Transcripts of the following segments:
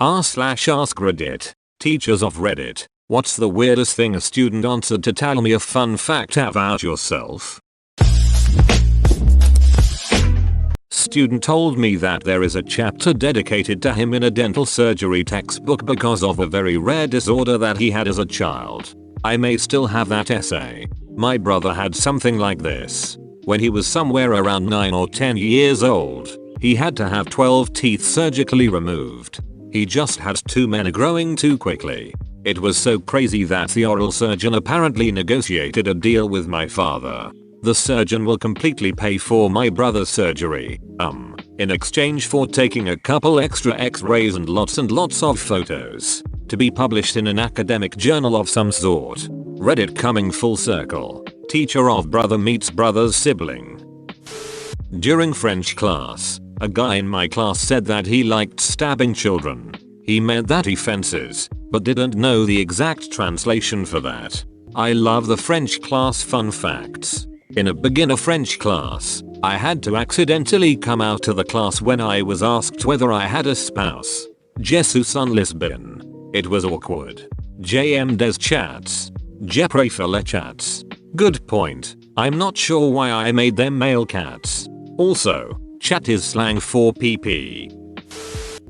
r/AskReddit. Teachers of Reddit. What's the weirdest thing a student answered to tell me a fun fact about yourself? Student told me that there is a chapter dedicated to him in a dental surgery textbook because of a very rare disorder that he had as a child. I may still have that essay. My brother had something like this. When he was somewhere around 9 or 10 years old, he had to have 12 teeth surgically removed. He just had too many growing too quickly. It was so crazy that the oral surgeon apparently negotiated a deal with my father. The surgeon will completely pay for my brother's surgery, in exchange for taking a couple extra x-rays and lots of photos, to be published in an academic journal of some sort. Reddit coming full circle. Teacher of brother meets brother's sibling. During French class, a guy in my class said that he liked stabbing children. He meant that he fences, but didn't know the exact translation for that. I love the French class fun facts. In a beginner French class, I had to accidentally come out to the class when I was asked whether I had a spouse. Je suis un lesbien. It was awkward. J'aime des chats. Je préfère les chats. Good point. I'm not sure why I made them male cats. Also, chat is slang for PP.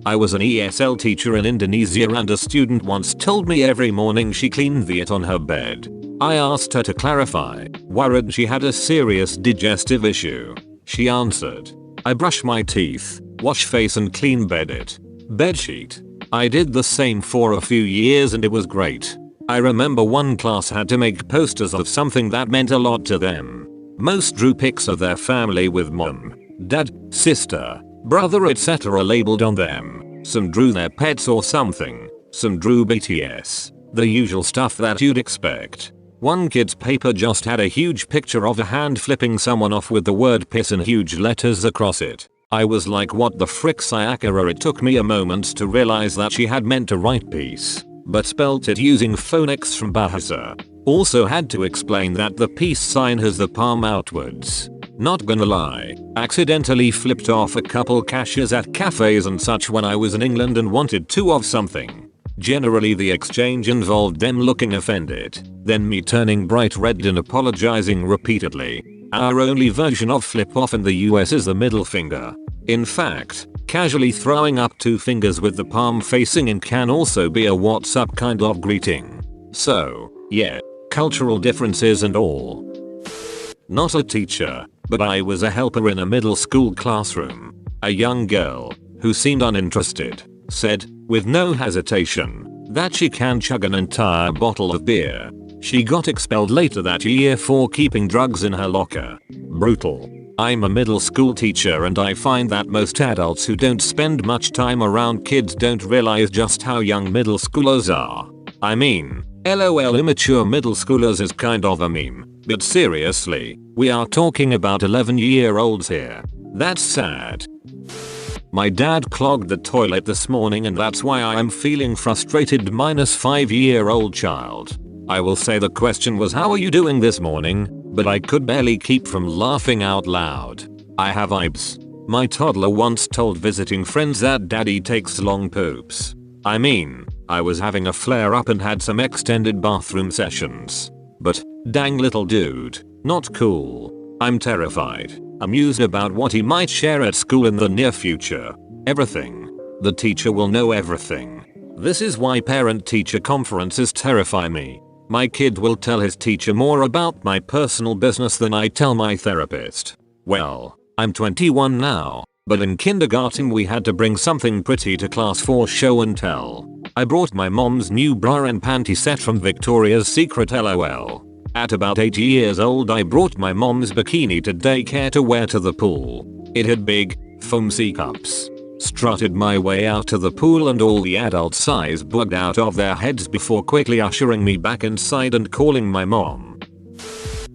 I was an ESL teacher in Indonesia and a student once told me every morning she cleaned the it on her bed. I asked her to clarify, worried she had a serious digestive issue. She answered, I brush my teeth, wash face and clean bed it. Bedsheet. I did the same for a few years and it was great. I remember one class had to make posters of something that meant a lot to them. Most drew pics of their family with mom, dad, sister, brother etc. labeled on them. Some drew their pets or something. Some drew BTS. The usual stuff that you'd expect. One kid's paper just had a huge picture of a hand flipping someone off with the word piss in huge letters across it. I was like, what the frick, Sayakura? It took me a moment to realize that she had meant to write peace, but spelt it using phonics from Bahasa. Also had to explain that the peace sign has the palm outwards. Not gonna lie, accidentally flipped off a couple cashiers at cafes and such when I was in England and wanted two of something. Generally the exchange involved them looking offended, then me turning bright red and apologizing repeatedly. Our only version of flip off in the US is the middle finger. In fact, casually throwing up two fingers with the palm facing in can also be a what's up kind of greeting. So, yeah, cultural differences and all. Not a teacher, but I was a helper in a middle school classroom. A young girl, who seemed uninterested, said, with no hesitation, that she can chug an entire bottle of beer. She got expelled later that year for keeping drugs in her locker. Brutal. I'm a middle school teacher and I find that most adults who don't spend much time around kids don't realize just how young middle schoolers are. I mean, LOL, immature middle schoolers is kind of a meme, but seriously, we are talking about 11-year-olds here. That's sad. My dad clogged the toilet this morning and that's why I'm feeling frustrated minus 5-year-old child. I will say the question was, how are you doing this morning? But I could barely keep from laughing out loud. I have vibes. My toddler once told visiting friends that daddy takes long poops. I mean, I was having a flare up and had some extended bathroom sessions. But, dang little dude, not cool. I'm terrified, amused about what he might share at school in the near future. Everything. The teacher will know everything. This is why parent-teacher conferences terrify me. My kid will tell his teacher more about my personal business than I tell my therapist. Well, I'm 21 now, but in kindergarten we had to bring something pretty to class for show and tell. I brought my mom's new bra and panty set from Victoria's Secret LOL. At about 8 years old I brought my mom's bikini to daycare to wear to the pool. It had big, foam C-cups. Strutted my way out to the pool and all the adult size bugged out of their heads before quickly ushering me back inside and calling my mom.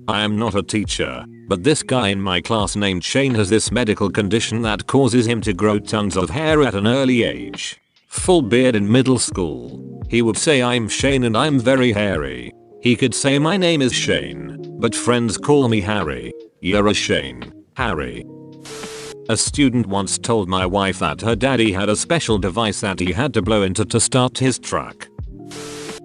I am not a teacher, but this guy in my class named Shane has this medical condition that causes him to grow tons of hair at an early age. Full beard in middle school. He would say I'm Shane and I'm very hairy. He could say my name is Shane, but friends call me Harry. You're a Shane, Harry. A student once told my wife that her daddy had a special device that he had to blow into to start his truck.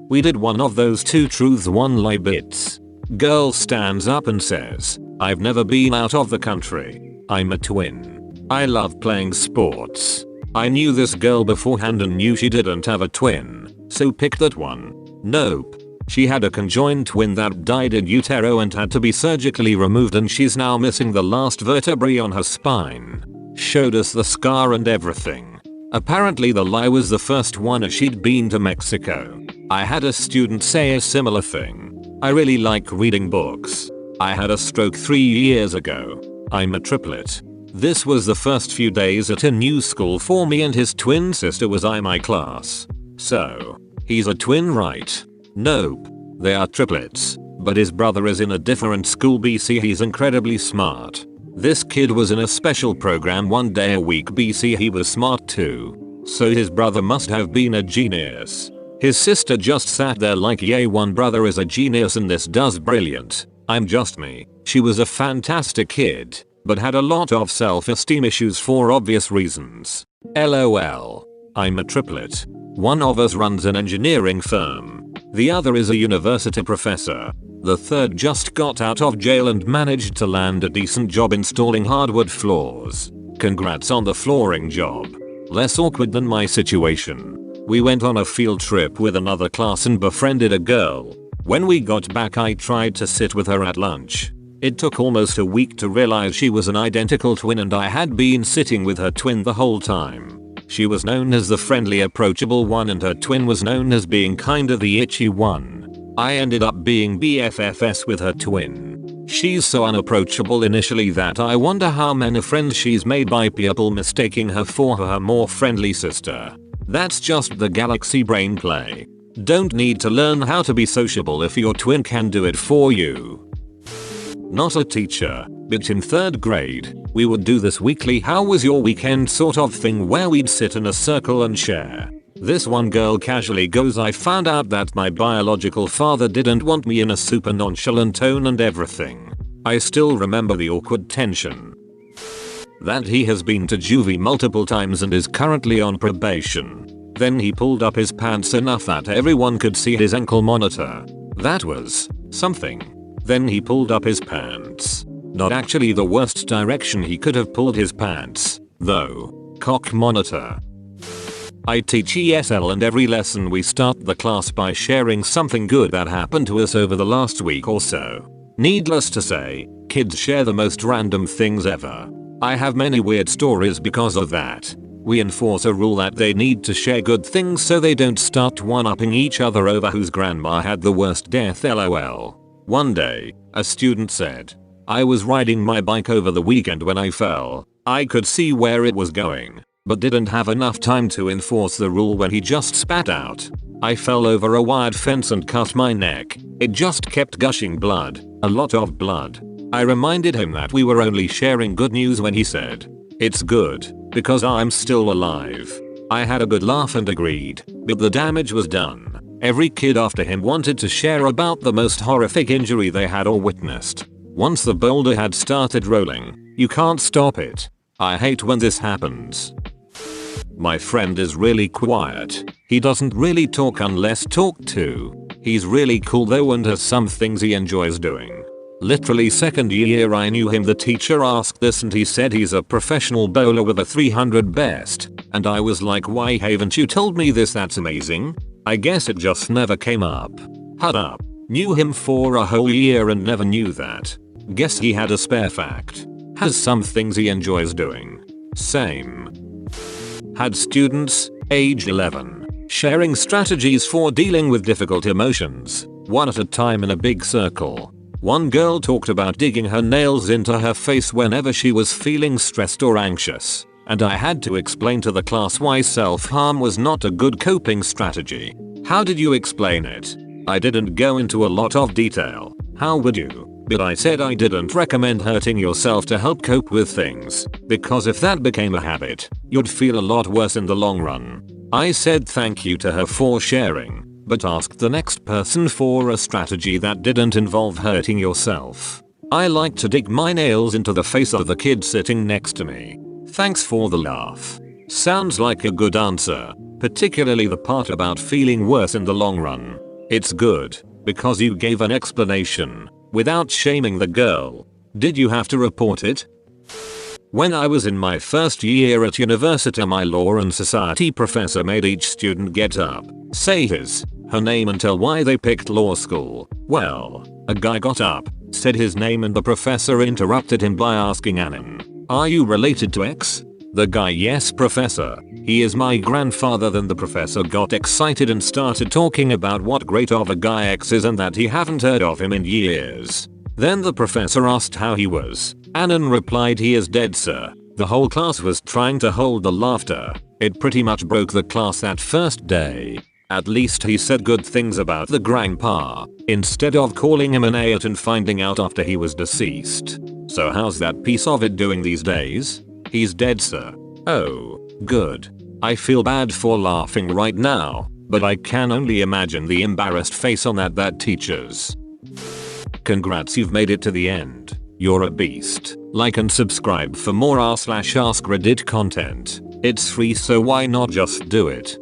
We did one of those 2 truths 1 lie bits. Girl stands up and says, "I've never been out of the country. I'm a twin. I love playing sports." I knew this girl beforehand and knew she didn't have a twin, so picked that one. Nope. She had a conjoined twin that died in utero and had to be surgically removed, and she's now missing the last vertebrae on her spine. Showed us the scar and everything. Apparently the lie was the first one as she'd been to Mexico. I had a student say a similar thing. I really like reading books. I had a stroke 3 years ago. I'm a triplet. This was the first few days at a new school for me, and his twin sister was in my class. So, he's a twin, right? Nope. They are triplets. But his brother is in a different school. BC, he's incredibly smart. This kid was in a special program 1 day a week. BC, he was smart too. So his brother must have been a genius. His sister just sat there like, yay, one brother is a genius and this does brilliant. I'm just me. She was a fantastic kid, but had a lot of self-esteem issues for obvious reasons. LOL. I'm a triplet. One of us runs an engineering firm. The other is a university professor. The third just got out of jail and managed to land a decent job installing hardwood floors. Congrats on the flooring job. Less awkward than my situation. We went on a field trip with another class and befriended a girl. When we got back, I tried to sit with her at lunch. It took almost a week to realize she was an identical twin, and I had been sitting with her twin the whole time. She was known as the friendly, approachable one, and her twin was known as being kinda the itchy one. I ended up being BFFs with her twin. She's so unapproachable initially that I wonder how many friends she's made by people mistaking her for her more friendly sister. That's just the galaxy brain play. Don't need to learn how to be sociable if your twin can do it for you. Not a teacher, but in 3rd grade, we would do this weekly "how was your weekend" sort of thing where we'd sit in a circle and share. This one girl casually goes, "I found out that my biological father didn't want me," in a super nonchalant tone and everything. I still remember the awkward tension. That he has been to juvie multiple times and is currently on probation. Then he pulled up his pants enough that everyone could see his ankle monitor. That was something. Then he pulled up his pants. Not actually the worst direction he could have pulled his pants, though. Cock monitor. I teach ESL, and every lesson we start the class by sharing something good that happened to us over the last week or so. Needless to say, kids share the most random things ever. I have many weird stories because of that. We enforce a rule that they need to share good things so they don't start one-upping each other over whose grandma had the worst death. LOL. One day, a student said, "I was riding my bike over the weekend when I fell. I could see where it was going, but didn't have enough time to enforce the rule when he just spat out. I fell over a wired fence and cut my neck. It just kept gushing blood, a lot of blood." I reminded him that we were only sharing good news when he said, "It's good, because I'm still alive." I had a good laugh and agreed, but the damage was done. Every kid after him wanted to share about the most horrific injury they had or witnessed. Once the boulder had started rolling, you can't stop it. I hate when this happens. My friend is really quiet. He doesn't really talk unless talked to. He's really cool though and has some things he enjoys doing. Literally 2nd year I knew him. The teacher asked this and he said he's a professional bowler with a 300 best. And I was like, why haven't you told me this? That's amazing. I guess it just never came up. Hud up. Knew him for a whole year and never knew that. Guess he had a spare fact. Has some things he enjoys doing. Same. Had students, age 11, sharing strategies for dealing with difficult emotions, one at a time in a big circle. One girl talked about digging her nails into her face whenever she was feeling stressed or anxious, and I had to explain to the class why self-harm was not a good coping strategy. How did you explain it? I didn't go into a lot of detail. How would you? But I said I didn't recommend hurting yourself to help cope with things, because if that became a habit, you'd feel a lot worse in the long run. I said thank you to her for sharing, but asked the next person for a strategy that didn't involve hurting yourself. I like to dig my nails into the face of the kid sitting next to me. Thanks for the laugh. Sounds like a good answer, particularly the part about feeling worse in the long run. It's good, because you gave an explanation, without shaming the girl. Did you have to report it? When I was in my first year at university, my law and society professor made each student get up, say her name and tell why they picked law school. Well, a guy got up, said his name, and the professor interrupted him by asking Anon, "Are you related to X?" The guy, "Yes, professor. He is my grandfather." Then the professor got excited and started talking about what great of a guy X is and that he haven't heard of him in years. Then the professor asked how he was. Anon replied, "He is dead, sir." The whole class was trying to hold the laughter. It pretty much broke the class that first day. At least he said good things about the grandpa, instead of calling him an idiot and finding out after he was deceased. So how's that piece of it doing these days? He's dead, sir. Oh, good. I feel bad for laughing right now, but I can only imagine the embarrassed face on that teacher's. Congrats, you've made it to the end. You're a beast. Like and subscribe for more r/AskReddit content. It's free, so why not just do it?